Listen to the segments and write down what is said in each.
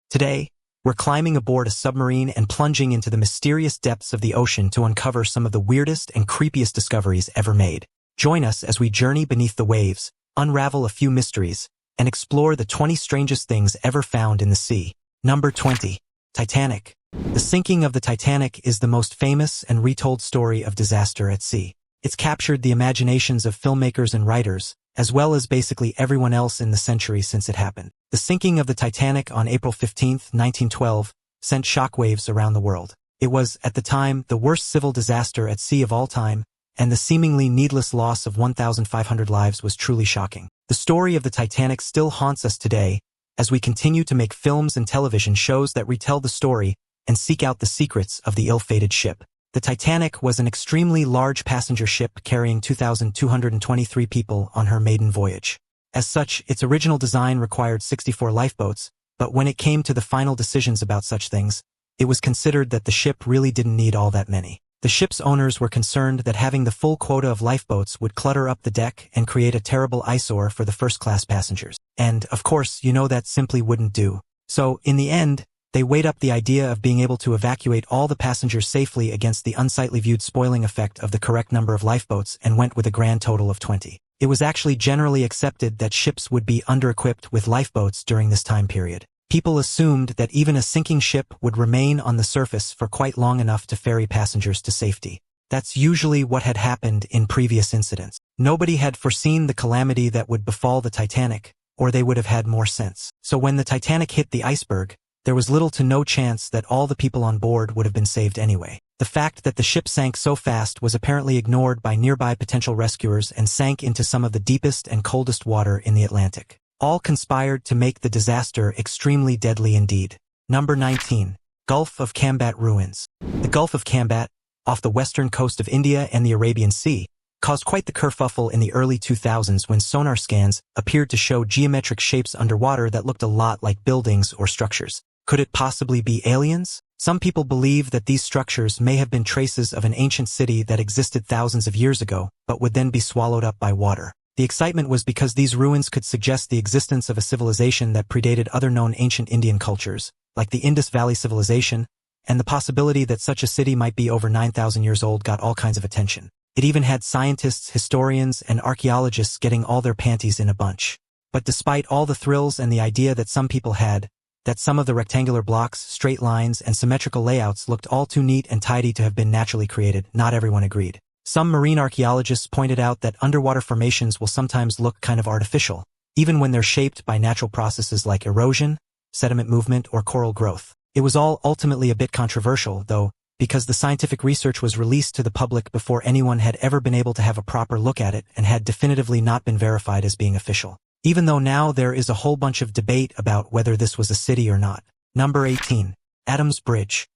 Today, we're climbing aboard a submarine and plunging into the mysterious depths of the ocean to uncover some of the weirdest and creepiest discoveries ever made. Join us as we journey beneath the waves, unravel a few mysteries, and explore the 20 strangest things ever found in the sea. Number 20. Titanic. The sinking of the Titanic is the most famous and retold story of disaster at sea. It's captured the imaginations of filmmakers and writers, as well as basically everyone else in the century since it happened. The sinking of the Titanic on April 15, 1912, sent shockwaves around the world. It was, at the time, the worst civil disaster at sea of all time, and the seemingly needless loss of 1,500 lives was truly shocking. The story of the Titanic still haunts us today, as we continue to make films and television shows that retell the story and seek out the secrets of the ill-fated ship. The Titanic was an extremely large passenger ship carrying 2,223 people on her maiden voyage. As such, its original design required 64 lifeboats, but when it came to the final decisions about such things, it was considered that the ship really didn't need all that many. The ship's owners were concerned that having the full quota of lifeboats would clutter up the deck and create a terrible eyesore for the first-class passengers. And, of course, that simply wouldn't do. So, in the end, they weighed up the idea of being able to evacuate all the passengers safely against the unsightly viewed spoiling effect of the correct number of lifeboats and went with a grand total of 20. It was actually generally accepted that ships would be under-equipped with lifeboats during this time period. People assumed that even a sinking ship would remain on the surface for quite long enough to ferry passengers to safety. That's usually what had happened in previous incidents. Nobody had foreseen the calamity that would befall the Titanic, or they would have had more sense. So when the Titanic hit the iceberg, there was little to no chance that all the people on board would have been saved anyway. The fact that the ship sank so fast was apparently ignored by nearby potential rescuers and sank into some of the deepest and coldest water in the Atlantic. All conspired to make the disaster extremely deadly indeed. Number 19. Gulf of Kamat Ruins. The Gulf of Kamat, off the western coast of India and the Arabian Sea, caused quite the kerfuffle in the early 2000s when sonar scans appeared to show geometric shapes underwater that looked a lot like buildings or structures. Could it possibly be aliens? Some people believe that these structures may have been traces of an ancient city that existed thousands of years ago, but would then be swallowed up by water. The excitement was because these ruins could suggest the existence of a civilization that predated other known ancient Indian cultures, like the Indus Valley Civilization, and the possibility that such a city might be over 9,000 years old got all kinds of attention. It even had scientists, historians, and archaeologists getting all their panties in a bunch. But despite all the thrills and the idea that some people had, that some of the rectangular blocks, straight lines, and symmetrical layouts looked all too neat and tidy to have been naturally created, not everyone agreed. Some marine archaeologists pointed out that underwater formations will sometimes look kind of artificial, even when they're shaped by natural processes like erosion, sediment movement, or coral growth. It was all ultimately a bit controversial, though, because the scientific research was released to the public before anyone had ever been able to have a proper look at it and had definitively not been verified as being official. Even though now there is a whole bunch of debate about whether this was a city or not. Number 18. Adam's Bridge.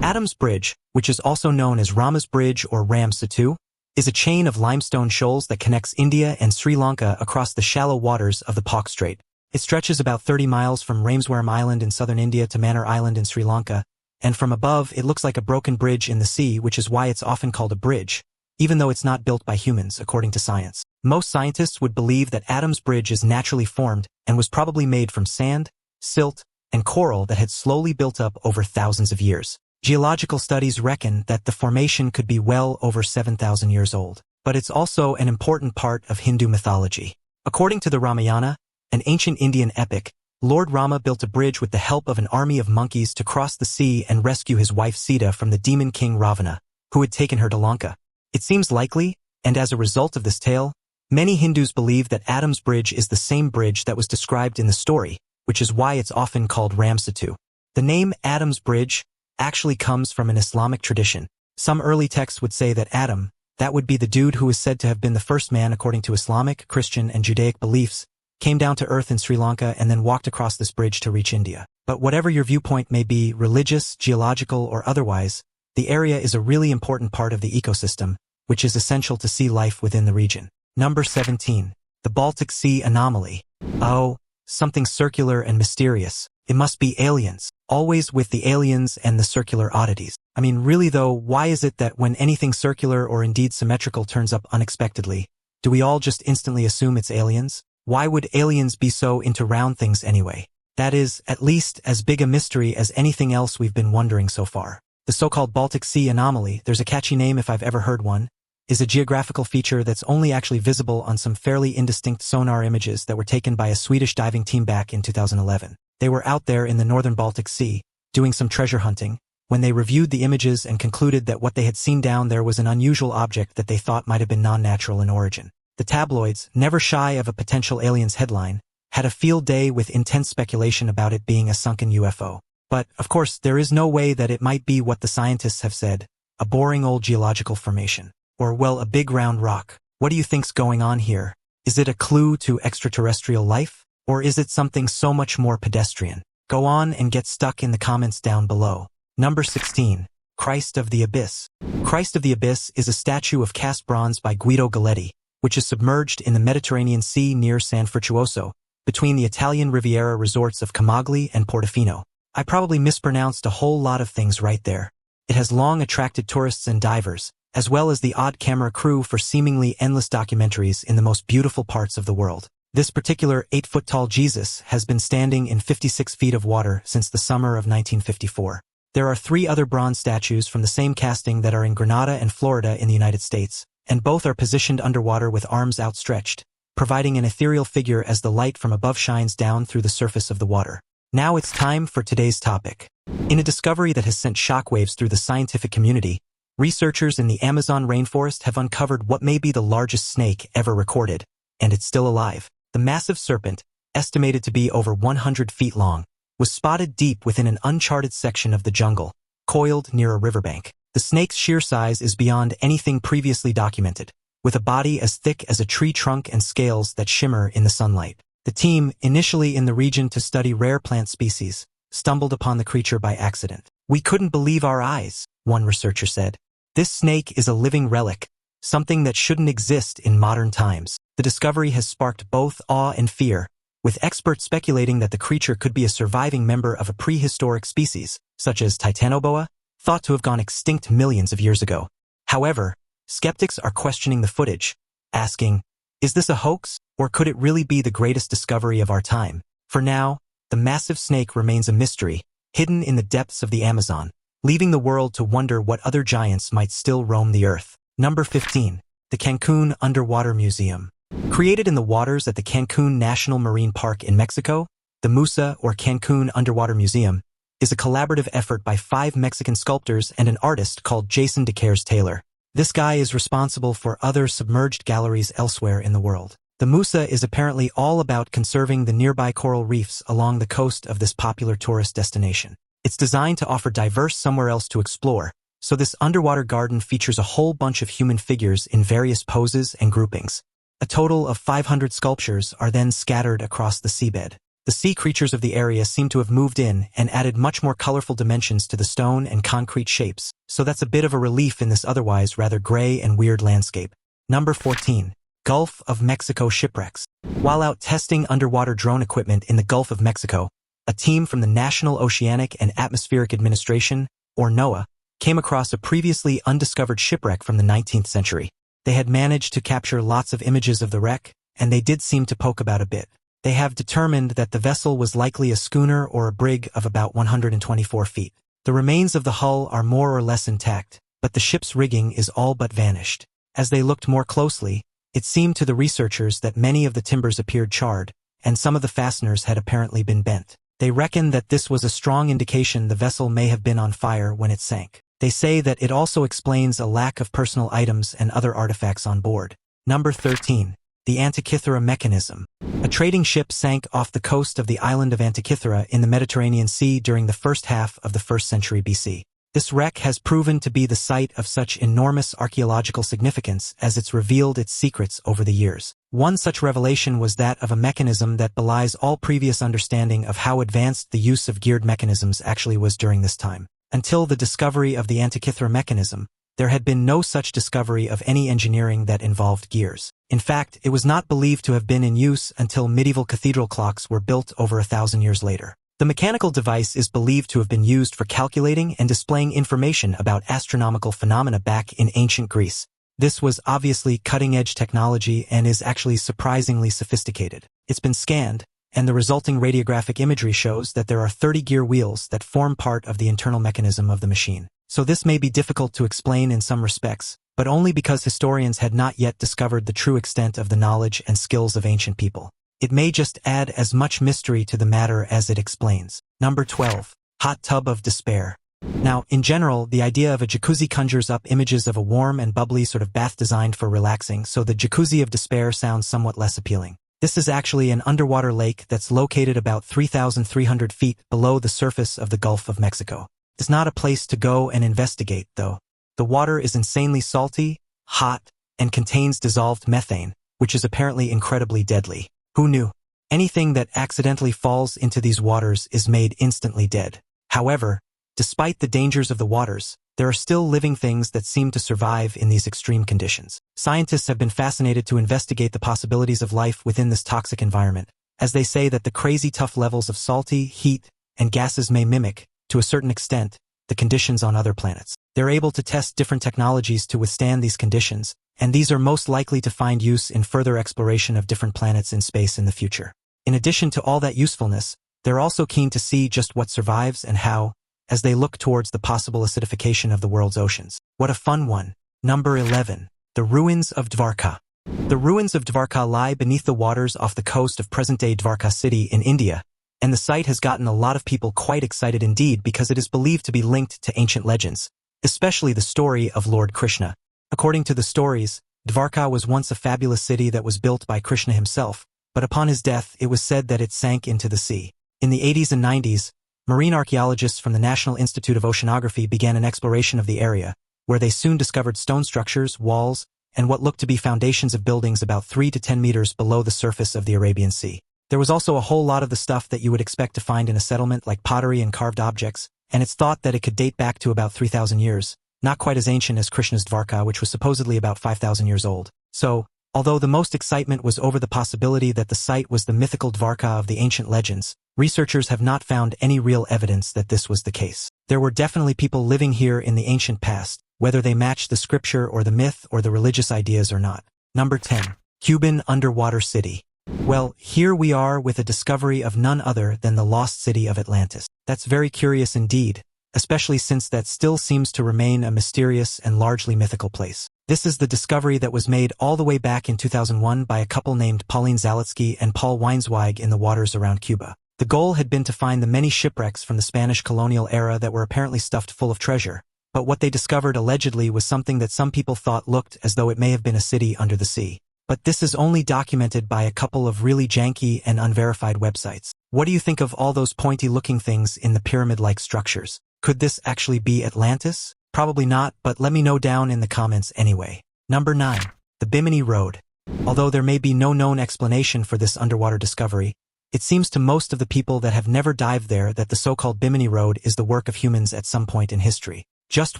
Adam's Bridge, which is also known as Rama's Bridge or Ram Setu, is a chain of limestone shoals that connects India and Sri Lanka across the shallow waters of the Palk Strait. It stretches about 30 miles from Rameswaram Island in southern India to Mannar Island in Sri Lanka, and from above it looks like a broken bridge in the sea, which is why it's often called a bridge, even though it's not built by humans, according to science. Most scientists would believe that Adam's Bridge is naturally formed and was probably made from sand, silt, and coral that had slowly built up over thousands of years. Geological studies reckon that the formation could be well over 7,000 years old. But it's also an important part of Hindu mythology. According to the Ramayana, an ancient Indian epic, Lord Rama built a bridge with the help of an army of monkeys to cross the sea and rescue his wife Sita from the demon king Ravana, who had taken her to Lanka. It seems likely, and as a result of this tale, many Hindus believe that Adam's Bridge is the same bridge that was described in the story, which is why it's often called Ram Setu. The name Adam's Bridge actually comes from an Islamic tradition. Some early texts would say that Adam, that would be the dude who is said to have been the first man according to Islamic, Christian, and Judaic beliefs, came down to earth in Sri Lanka and then walked across this bridge to reach India. But whatever your viewpoint may be, religious, geological, or otherwise, the area is a really important part of the ecosystem, which is essential to sea life within the region. Number 17. The Baltic Sea Anomaly. Oh, something circular and mysterious. It must be aliens. Always with the aliens and the circular oddities. I mean, really though, why is it that when anything circular or indeed symmetrical turns up unexpectedly, do we all just instantly assume it's aliens? Why would aliens be so into round things anyway? That is, at least, as big a mystery as anything else we've been wondering so far. The so-called Baltic Sea Anomaly, there's a catchy name if I've ever heard one, is a geographical feature that's only actually visible on some fairly indistinct sonar images that were taken by a Swedish diving team back in 2011. They were out there in the northern Baltic Sea, doing some treasure hunting, when they reviewed the images and concluded that what they had seen down there was an unusual object that they thought might have been non-natural in origin. The tabloids, never shy of a potential aliens headline, had a field day with intense speculation about it being a sunken UFO. But, of course, there is no way that it might be what the scientists have said, a boring old geological formation. Or, well, a big round rock. What do you think's going on here? Is it a clue to extraterrestrial life? Or is it something so much more pedestrian? Go on and get stuck in the comments down below. Number 16. Christ of the Abyss. Christ of the Abyss is a statue of cast bronze by Guido Galletti, which is submerged in the Mediterranean Sea near San Frutuoso, between the Italian Riviera resorts of Camogli and Portofino. I probably mispronounced a whole lot of things right there. It has long attracted tourists and divers, as well as the odd camera crew for seemingly endless documentaries in the most beautiful parts of the world. This particular 8-foot-tall Jesus has been standing in 56 feet of water since the summer of 1954. There are 3 other bronze statues from the same casting that are in Grenada and Florida in the United States, and both are positioned underwater with arms outstretched, providing an ethereal figure as the light from above shines down through the surface of the water. Now it's time for today's topic. In a discovery that has sent shockwaves through the scientific community, researchers in the Amazon rainforest have uncovered what may be the largest snake ever recorded, and it's still alive. The massive serpent, estimated to be over 100 feet long, was spotted deep within an uncharted section of the jungle, coiled near a riverbank. The snake's sheer size is beyond anything previously documented, with a body as thick as a tree trunk and scales that shimmer in the sunlight. The team, initially in the region to study rare plant species, stumbled upon the creature by accident. "We couldn't believe our eyes," one researcher said. "This snake is a living relic, something that shouldn't exist in modern times." The discovery has sparked both awe and fear, with experts speculating that the creature could be a surviving member of a prehistoric species, such as Titanoboa, thought to have gone extinct millions of years ago. However, skeptics are questioning the footage, asking, is this a hoax, or could it really be the greatest discovery of our time? For now, the massive snake remains a mystery, hidden in the depths of the Amazon, leaving the world to wonder what other giants might still roam the earth. Number 15. The Cancun Underwater Museum. Created in the waters at the Cancun National Marine Park in Mexico, the MUSA, or Cancun Underwater Museum, is a collaborative effort by 5 Mexican sculptors and an artist called Jason DeCaires Taylor. This guy is responsible for other submerged galleries elsewhere in the world. The MUSA is apparently all about conserving the nearby coral reefs along the coast of this popular tourist destination. It's designed to offer diverse somewhere else to explore, so this underwater garden features a whole bunch of human figures in various poses and groupings. A total of 500 sculptures are then scattered across the seabed. The sea creatures of the area seem to have moved in and added much more colorful dimensions to the stone and concrete shapes, so that's a bit of a relief in this otherwise rather gray and weird landscape. Number 14. Gulf of Mexico Shipwrecks. While out testing underwater drone equipment in the Gulf of Mexico, a team from the National Oceanic and Atmospheric Administration, or NOAA, came across a previously undiscovered shipwreck from the 19th century. They had managed to capture lots of images of the wreck, and they did seem to poke about a bit. They have determined that the vessel was likely a schooner or a brig of about 124 feet. The remains of the hull are more or less intact, but the ship's rigging is all but vanished. As they looked more closely, it seemed to the researchers that many of the timbers appeared charred, and some of the fasteners had apparently been bent. They reckon that this was a strong indication the vessel may have been on fire when it sank. They say that it also explains a lack of personal items and other artifacts on board. Number 13. The Antiqua Mechanism. A trading ship sank off the coast of the island of Antiqua in the Mediterranean Sea during the first half of the 1st century BC. This wreck has proven to be the site of such enormous archaeological significance as it's revealed its secrets over the years. One such revelation was that of a mechanism that belies all previous understanding of how advanced the use of geared mechanisms actually was during this time. Until the discovery of the Antiqua mechanism, there had been no such discovery of any engineering that involved gears. In fact, it was not believed to have been in use until medieval cathedral clocks were built over 1,000 years later. The mechanical device is believed to have been used for calculating and displaying information about astronomical phenomena back in ancient Greece. This was obviously cutting-edge technology and is actually surprisingly sophisticated. It's been scanned, and the resulting radiographic imagery shows that there are 30 gear wheels that form part of the internal mechanism of the machine. So this may be difficult to explain in some respects, but only because historians had not yet discovered the true extent of the knowledge and skills of ancient people. It may just add as much mystery to the matter as it explains. Number 12. Hot tub of despair. Now, in general, the idea of a jacuzzi conjures up images of a warm and bubbly sort of bath designed for relaxing, so the jacuzzi of despair sounds somewhat less appealing. This is actually an underwater lake that's located about 3,300 feet below the surface of the Gulf of Mexico. It's not a place to go and investigate, though. The water is insanely salty, hot, and contains dissolved methane, which is apparently incredibly deadly. Who knew? Anything that accidentally falls into these waters is made instantly dead. However, despite the dangers of the waters, there are still living things that seem to survive in these extreme conditions. Scientists have been fascinated to investigate the possibilities of life within this toxic environment, as they say that the crazy tough levels of salty, heat, and gases may mimic, to a certain extent, the conditions on other planets. They're able to test different technologies to withstand these conditions, and these are most likely to find use in further exploration of different planets in space in the future. In addition to all that usefulness, they're also keen to see just what survives and how, as they look towards the possible acidification of the world's oceans. What a fun one. Number 11. The Ruins of Dvarka. The ruins of Dvarka lie beneath the waters off the coast of present-day Dvarka city in India, and the site has gotten a lot of people quite excited indeed because it is believed to be linked to ancient legends, especially the story of Lord Krishna. According to the stories, Dvarka was once a fabulous city that was built by Krishna himself, but upon his death it was said that it sank into the sea. In the 80s and 90s, marine archaeologists from the National Institute of Oceanography began an exploration of the area, where they soon discovered stone structures, walls, and what looked to be foundations of buildings about 3 to 10 meters below the surface of the Arabian Sea. There was also a whole lot of the stuff that you would expect to find in a settlement like pottery and carved objects, and it's thought that it could date back to about 3,000 years, not quite as ancient as Krishna's Dvarka, which was supposedly about 5,000 years old. So, although the most excitement was over the possibility that the site was the mythical Dvarka of the ancient legends, researchers have not found any real evidence that this was the case. There were definitely people living here in the ancient past, whether they matched the scripture or the myth or the religious ideas or not. Number 10. Cuban underwater city. Well, here we are with a discovery of none other than the lost city of Atlantis. That's very curious indeed, especially since that still seems to remain a mysterious and largely mythical place. This is the discovery that was made all the way back in 2001 by a couple named Pauline Zalitsky and Paul Weinsweig in the waters around Cuba. The goal had been to find the many shipwrecks from the Spanish colonial era that were apparently stuffed full of treasure, but what they discovered allegedly was something that some people thought looked as though it may have been a city under the sea. But this is only documented by a couple of really janky and unverified websites. What do you think of all those pointy-looking things in the pyramid-like structures? Could this actually be Atlantis? Probably not, but let me know down in the comments anyway. Number 9. The Biminy Road. Although there may be no known explanation for this underwater discovery, it seems to most of the people that have never dived there that the so-called Biminy Road is the work of humans at some point in history. Just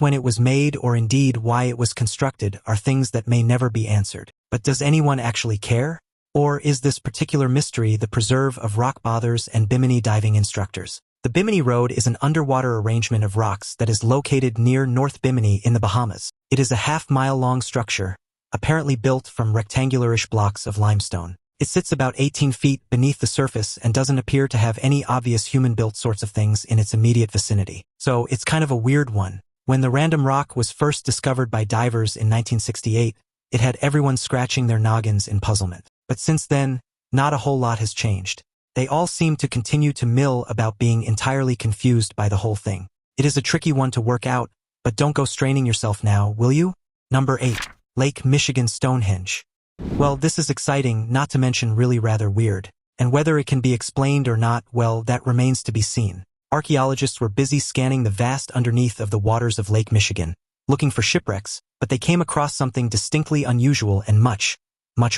when it was made or indeed why it was constructed are things that may never be answered. But does anyone actually care? Or is this particular mystery the preserve of rock bothers and Bimini diving instructors? The Biminy Road is an underwater arrangement of rocks that is located near North Bimini in the Bahamas. It is a half-mile-long structure, apparently built from rectangularish blocks of limestone. It sits about 18 feet beneath the surface and doesn't appear to have any obvious human-built sorts of things in its immediate vicinity. So it's kind of a weird one. When the random rock was first discovered by divers in 1968, it had everyone scratching their noggins in puzzlement. But since then, not a whole lot has changed. They all seem to continue to mill about being entirely confused by the whole thing. It is a tricky one to work out, but don't go straining yourself now, will you? Number 8. Lake Michigan Stonehenge. Well, this is exciting, not to mention really rather weird. And whether it can be explained or not, well, that remains to be seen. Archaeologists were busy scanning the vast underneath of the waters of Lake Michigan, looking for shipwrecks, but they came across something distinctly unusual and much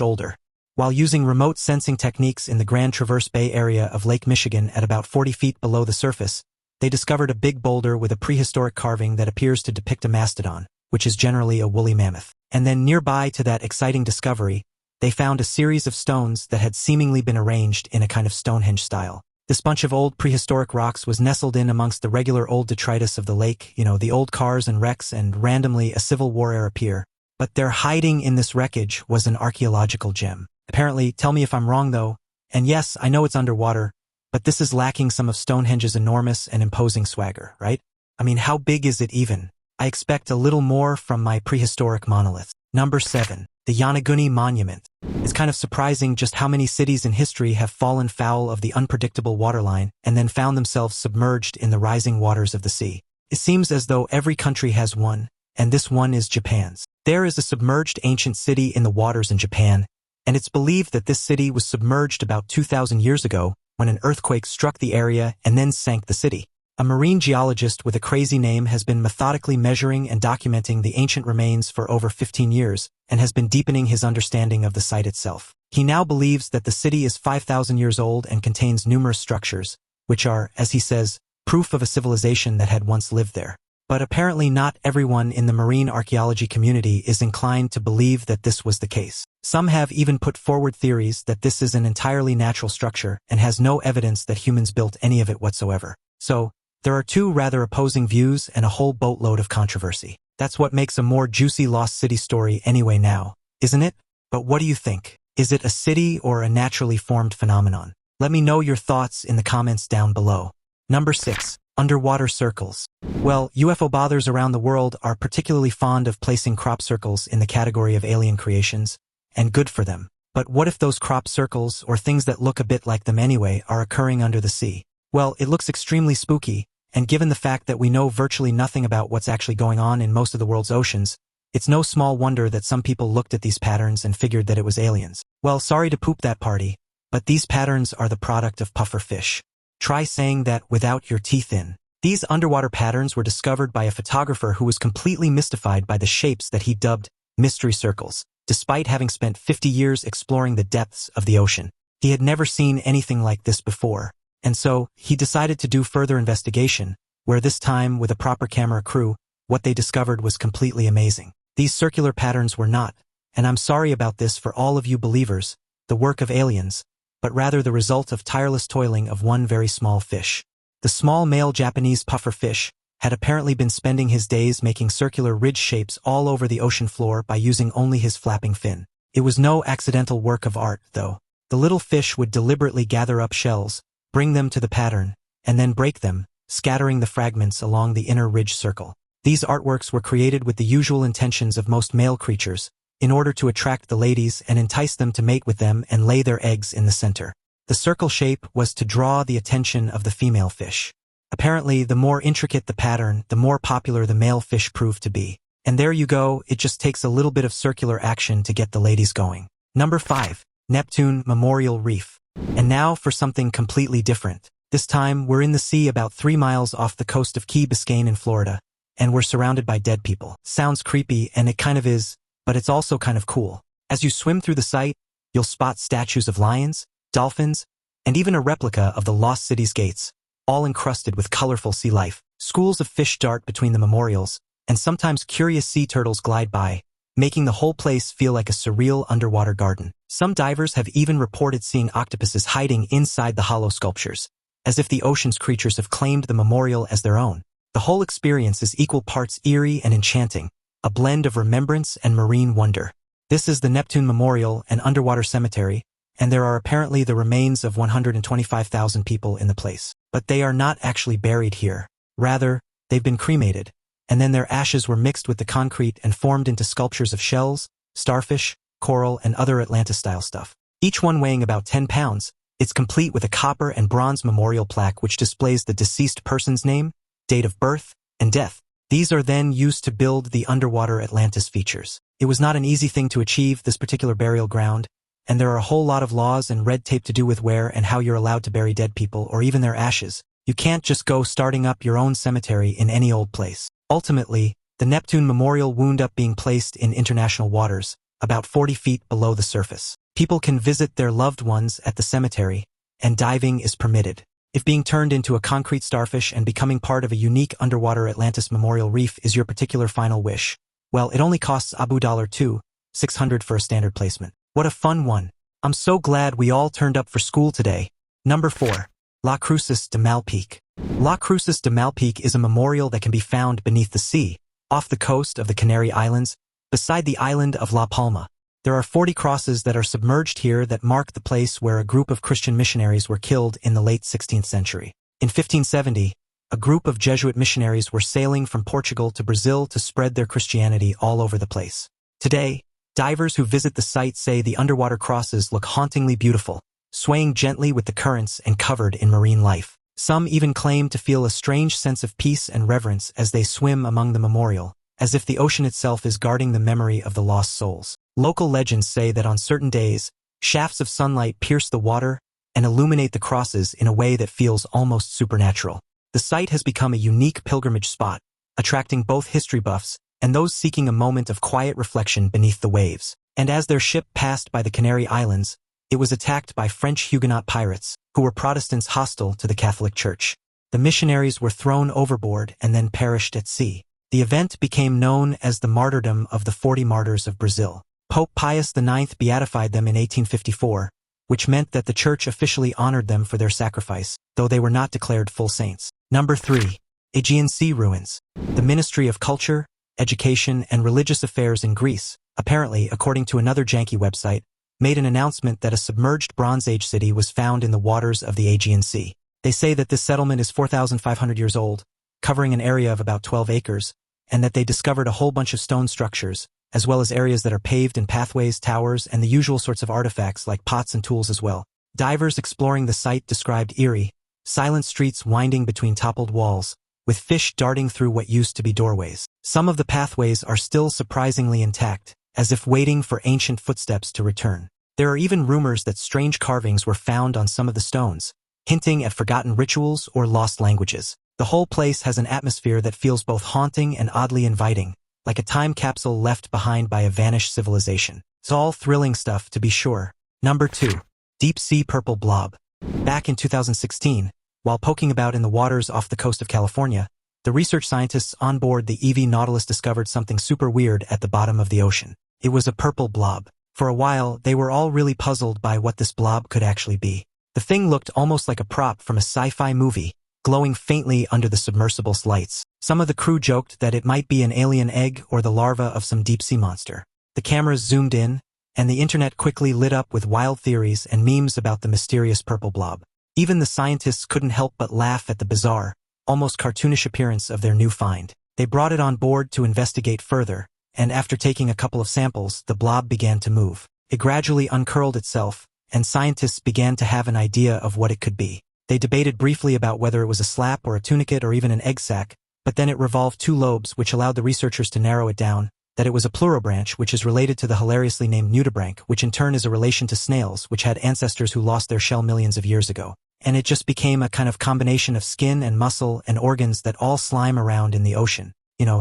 older. While using remote sensing techniques in the Grand Traverse Bay area of Lake Michigan at about 40 feet below the surface, they discovered a big boulder with a prehistoric carving that appears to depict a mastodon, which is generally a woolly mammoth. And then nearby to that exciting discovery, they found a series of stones that had seemingly been arranged in a kind of Stonehenge style. This bunch of old prehistoric rocks was nestled in amongst the regular old detritus of the lake, the old cars and wrecks, and randomly a Civil War era pier. But there hiding in this wreckage was an archaeological gem. Apparently, tell me if I'm wrong though, And yes, I know it's underwater, but this is lacking some of Stonehenge's enormous and imposing swagger, right? I mean, how big is it even? I expect a little more from my prehistoric monolith. Number 7. The Yanaguni Monument. It's kind of surprising just how many cities in history have fallen foul of the unpredictable waterline and then found themselves submerged in the rising waters of the sea. It seems as though every country has one, and this one is Japan's. There is a submerged ancient city in the waters in Japan, and it's believed that this city was submerged about 2,000 years ago when an earthquake struck the area and then sank the city. A marine geologist with a crazy name has been methodically measuring and documenting the ancient remains for over 15 years and has been deepening his understanding of the site itself. He now believes that the city is 5,000 years old and contains numerous structures, which are, as he says, proof of a civilization that had once lived there. But apparently not everyone in the marine archaeology community is inclined to believe that this was the case. Some have even put forward theories that this is an entirely natural structure and has no evidence that humans built any of it whatsoever. So, there are two rather opposing views and a whole boatload of controversy. That's what makes a more juicy lost city story anyway now, isn't it? But what do you think? Is it a city or a naturally formed phenomenon? Let me know your thoughts in the comments down below. Number 6. Underwater circles. Well, UFO bothers around the world are particularly fond of placing crop circles in the category of alien creations, and good for them. But what if those crop circles, or things that look a bit like them anyway, are occurring under the sea? Well, it looks extremely spooky, and given the fact that we know virtually nothing about what's actually going on in most of the world's oceans, it's no small wonder that some people looked at these patterns and figured that it was aliens. Well, sorry to poop that party, but these patterns are the product of puffer fish. Try saying that without your teeth in. These underwater patterns were discovered by a photographer who was completely mystified by the shapes that he dubbed mystery circles, despite having spent 50 years exploring the depths of the ocean. He had never seen anything like this before. And so, he decided to do further investigation, where this time, with a proper camera crew, what they discovered was completely amazing. These circular patterns were not, and I'm sorry about this for all of you believers, the work of aliens, but rather the result of tireless toiling of one very small fish. The small male Japanese puffer fish had apparently been spending his days making circular ridge shapes all over the ocean floor by using only his flapping fin. It was no accidental work of art, though. The little fish would deliberately gather up shells, bring them to the pattern, and then break them, scattering the fragments along the inner ridge circle. These artworks were created with the usual intentions of most male creatures, in order to attract the ladies and entice them to mate with them and lay their eggs in the center. The circle shape was to draw the attention of the female fish. Apparently, the more intricate the pattern, the more popular the male fish proved to be. And there you go, it just takes a little bit of circular action to get the ladies going. Number 5. Neptune Memorial Reef. And now for something completely different. This time, we're in the sea about 3 miles off the coast of Key Biscayne in Florida, and we're surrounded by dead people. Sounds creepy, and it kind of is, but it's also kind of cool. As you swim through the site, you'll spot statues of lions, dolphins, and even a replica of the lost city's gates, all encrusted with colorful sea life. Schools of fish dart between the memorials, and sometimes curious sea turtles glide by, making the whole place feel like a surreal underwater garden. Some divers have even reported seeing octopuses hiding inside the hollow sculptures, as if the ocean's creatures have claimed the memorial as their own. The whole experience is equal parts eerie and enchanting, a blend of remembrance and marine wonder. This is the Neptune Memorial, an underwater cemetery, and there are apparently the remains of 125,000 people in the place. But they are not actually buried here. Rather, they've been cremated, and then their ashes were mixed with the concrete and formed into sculptures of shells, starfish, coral, and other Atlantis-style stuff. Each one weighing about 10 pounds, it's complete with a copper and bronze memorial plaque which displays the deceased person's name, date of birth, and death. These are then used to build the underwater Atlantis features. It was not an easy thing to achieve, this particular burial ground, and there are a whole lot of laws and red tape to do with where and how you're allowed to bury dead people or even their ashes. You can't just go starting up your own cemetery in any old place. Ultimately, the Neptune Memorial wound up being placed in international waters, about 40 feet below the surface. People can visit their loved ones at the cemetery, and diving is permitted. If being turned into a concrete starfish and becoming part of a unique underwater Atlantis memorial reef is your particular final wish, well, it only costs Abu $2,600 for a standard placement. What a fun one. I'm so glad we all turned up for school today. Number 4. Lacus de Mal Peak. Lacus de Mal Peak is a memorial that can be found beneath the sea, off the coast of the Canary Islands, beside the island of La Palma. There are 40 crosses that are submerged here that mark the place where a group of Christian missionaries were killed in the late 16th century. In 1570, a group of Jesuit missionaries were sailing from Portugal to Brazil to spread their Christianity all over the place. Today, divers who visit the site say the underwater crosses look hauntingly beautiful, swaying gently with the currents and covered in marine life. Some even claim to feel a strange sense of peace and reverence as they swim among the memorial, as if the ocean itself is guarding the memory of the lost souls. Local legends say that on certain days, shafts of sunlight pierce the water and illuminate the crosses in a way that feels almost supernatural. The site has become a unique pilgrimage spot, attracting both history buffs and those seeking a moment of quiet reflection beneath the waves. And as their ship passed by the Canary Islands, it was attacked by French Huguenot pirates, who were Protestants hostile to the Catholic Church. The missionaries were thrown overboard and then perished at sea. The event became known as the Martyrdom of the 40 Martyrs of Brazil. Pope Pius IX beatified them in 1854, which meant that the Church officially honored them for their sacrifice, though they were not declared full saints. Number 3. AGNC Ruins. The Ministry of Culture, Education, and Religious Affairs in Greece, apparently, according to another janky website, made an announcement that a submerged Bronze Age city was found in the waters of the Aegean Sea. They say that this settlement is 4,500 years old, covering an area of about 12 acres, and that they discovered a whole bunch of stone structures, as well as areas that are paved in pathways, towers, and the usual sorts of artifacts like pots and tools as well. Divers exploring the site described eerie, silent streets winding between toppled walls, with fish darting through what used to be doorways. Some of the pathways are still surprisingly intact, as if waiting for ancient footsteps to return. There are even rumors that strange carvings were found on some of the stones, hinting at forgotten rituals or lost languages. The whole place has an atmosphere that feels both haunting and oddly inviting, like a time capsule left behind by a vanished civilization. It's all thrilling stuff, to be sure. Number 2. Deep Sea Purple Blob. Back in 2016, while poking about in the waters off the coast of California, the research scientists on board the EV Nautilus discovered something super weird at the bottom of the ocean. It was a purple blob. For a while, they were all really puzzled by what this blob could actually be. The thing looked almost like a prop from a sci-fi movie, glowing faintly under the submersible's lights. Some of the crew joked that it might be an alien egg or the larva of some deep-sea monster. The cameras zoomed in, and the internet quickly lit up with wild theories and memes about the mysterious purple blob. Even the scientists couldn't help but laugh at the bizarre, almost cartoonish appearance of their new find. They brought it on board to investigate further, and after taking a couple of samples, the blob began to move. It gradually uncurled itself, and scientists began to have an idea of what it could be. They debated briefly about whether it was a slap or a tunicate or even an egg sac, but then it revolved 2 lobes, which allowed the researchers to narrow it down, that it was a plurobranch, which is related to the hilariously named nudibranch, which in turn is a relation to snails, which had ancestors who lost their shell millions of years ago. And it just became a kind of combination of skin and muscle and organs that all slime around in the ocean.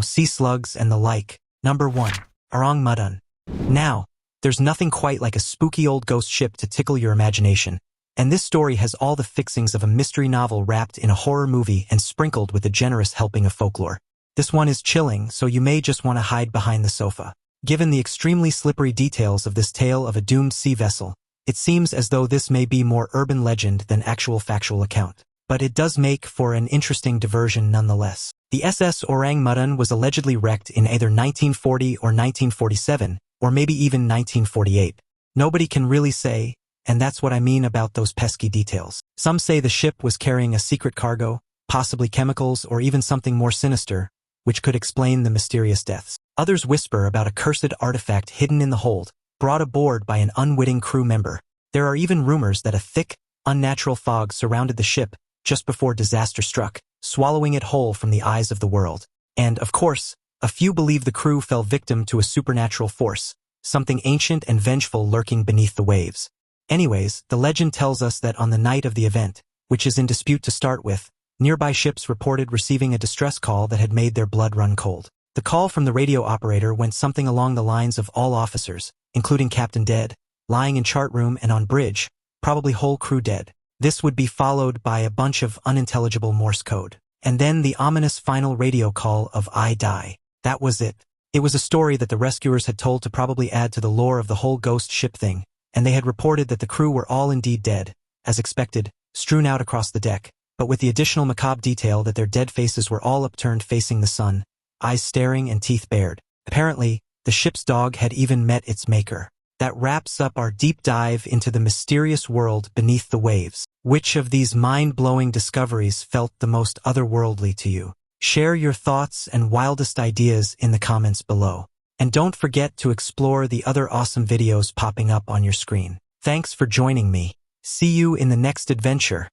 Sea slugs and the like. Number 1. Orang Mutan. Now, there's nothing quite like a spooky old ghost ship to tickle your imagination, and this story has all the fixings of a mystery novel wrapped in a horror movie and sprinkled with a generous helping of folklore. This one is chilling, so you may just want to hide behind the sofa. Given the extremely slippery details of this tale of a doomed sea vessel, it seems as though this may be more urban legend than actual factual account. But it does make for an interesting diversion nonetheless. The SS Orang Mutan was allegedly wrecked in either 1940 or 1947, or maybe even 1948. Nobody can really say, and that's what I mean about those pesky details. Some say the ship was carrying a secret cargo, possibly chemicals or even something more sinister, which could explain the mysterious deaths. Others whisper about a cursed artifact hidden in the hold, brought aboard by an unwitting crew member. There are even rumors that a thick, unnatural fog surrounded the ship just before disaster struck, swallowing it whole from the eyes of the world. And, of course, a few believe the crew fell victim to a supernatural force, something ancient and vengeful lurking beneath the waves. Anyways, the legend tells us that on the night of the event, which is in dispute to start with, nearby ships reported receiving a distress call that had made their blood run cold. The call from the radio operator went something along the lines of all officers, including captain dead, lying in chart room and on bridge, probably whole crew dead. This would be followed by a bunch of unintelligible Morse code. And then the ominous final radio call of I die. That was it. It was a story that the rescuers had told to probably add to the lore of the whole ghost ship thing, and they had reported that the crew were all indeed dead, as expected, strewn out across the deck, but with the additional macabre detail that their dead faces were all upturned facing the sun, eyes staring and teeth bared. Apparently, the ship's dog had even met its maker. That wraps up our deep dive into the mysterious world beneath the waves. Which of these mind-blowing discoveries felt the most otherworldly to you? Share your thoughts and wildest ideas in the comments below. And don't forget to explore the other awesome videos popping up on your screen. Thanks for joining me. See you in the next adventure.